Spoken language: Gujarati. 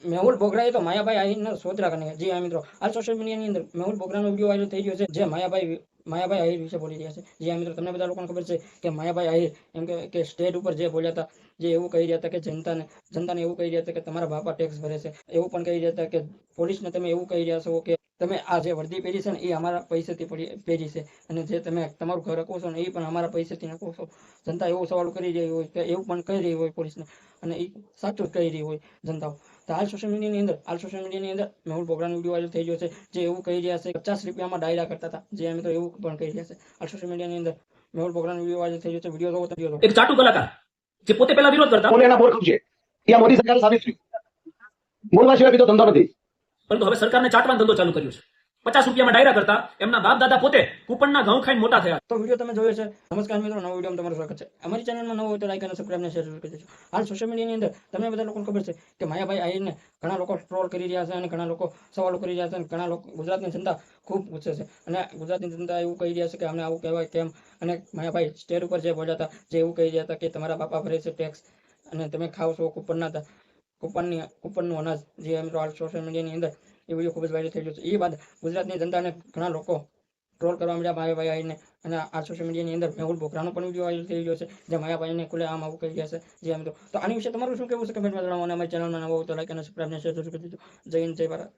મેહુલ બોગરાએ તો માયાભાઈ આહિરના સોદરા કરીને જી હા મિત્રો હાલ સોશિયલ મીડિયાની અંદર મેહુલ બોગરાનો વિડીયો વાયરલ થઈ રહ્યો છે જે માયાભાઈ આહિર વિશે બોલી રહ્યા છે જી હા મિત્રો તમને બધા લોકોને ખબર છે કે માયાભાઈ આહિર એમ કે સ્ટેજ ઉપર જે બોલ્યા હતા જે એવું કહી રહ્યા હતા કે જનતાને એવું કહી રહ્યા હતા કે તમારા બાપા ટેક્સ ભરે છે એવું પણ કહી રહ્યા હતા કે પોલીસને તમે એવું કહી રહ્યા છો કે તમે આ જે વર્દી પહેરી છે ને એ અમારા પૈસેથી પહેરી છે અને જે તમે તમારું ઘર રાખો છો ને એ પણ અમારા પૈસેથી નાખો છો જનતા એવો સવાલ કરી રહી હોય કે એવું પણ કહી રહી હોય પોલીસને અને એ સાચું જ કહી રહી હોય જનતાઓ તો હાલ સોશિયલ મીડિયાની અંદર મેહુલ બોગરાનો વિડીયો વાયરલ થઈ ગયો છે જે એવું કહી રહ્યા છે 50 રૂપિયામાં ડાયરા કરતા હતા જે મિત્રો એવું પણ કહી રહ્યા છે હાલ સોશિયલ મીડિયાની અંદર મેહુલ બોગરાનો વિડીયો વાયરલ થઈ ગયો છે વિડીયો જોવો તો વિડીયો એક ચાટુ કલાકાર જે પોતે પહેલા વિરોધ કરતા કોને એના બોર ખપશે ત્યાં મોદી સરકારે સાબિત કર્યું બોલવા સિવાય બીજો ધંધો નથી પરંતુ હવે સરકારને ચાટવાનો ધંધો ચાલુ કર્યો છે 50 રૂપિયામાં ડાયરા કરતા એમના બાપ દાદા પોતે કૂપનના ઘઉં ખાઈને મોટા થયા તો વિડીયો તમે જોયો છે નમસ્કાર મિત્રો નવો વિડીયો તમારું સ્વાગત છે અમારી ચેનલમાં નવો હોય તો લાઈક અને સબસ્ક્રાઇબ અને શેર કરી દેજો હાલ સોશિયલ મીડિયાની અંદર તમને બધા લોકોને ખબર છે કે માયાભાઈ આહિરને ઘણા લોકો ટ્રોલ કરી રહ્યા છે અને ઘણા લોકો સવાલો કરી રહ્યા છે અને ઘણા લોકો ગુજરાતની જનતા ખૂબ ગુસ્સે છે અને ગુજરાતની જનતા એવું કહી રહ્યા છે કે અમને આવું કહેવાય કેમ અને માયાભાઈ સ્ટેજ ઉપર જે બોલ્યા હતા જે એવું કહી રહ્યા હતા કે તમારા બાપા ભરે છે ટેક્સ અને તમે ખાવ છો કૂપનનું અનાજ જે મિત્રો હાલ સોશિયલ મીડિયાની અંદર એ વિડીયો ખૂબ જ વાયરલ થઈ ગયો છે એ બાદ ગુજરાતની જનતાને ઘણા લોકો ટ્રોલ કરવા મળ્યા માયાભાઈ આહિરને અને આ સોશિયલ મીડિયાની અંદર મેહુલ બોગરાનો પણ વિડીયો વાયરલ થઈ ગયો છે જે માયાભાઈને ખુલ્લે આમ આવું કહી ગયા છે જે મિત્રો તો આની વિશે તમારું શું કહેવું છે કમેન્ટમાં જણાવો અને અમારી ચેનલમાં નવો હોય તો લાઈક અને સબસ્ક્રાઇબ અને શેર જરૂર કરી દેજો જય હિન્દ જય ભારત.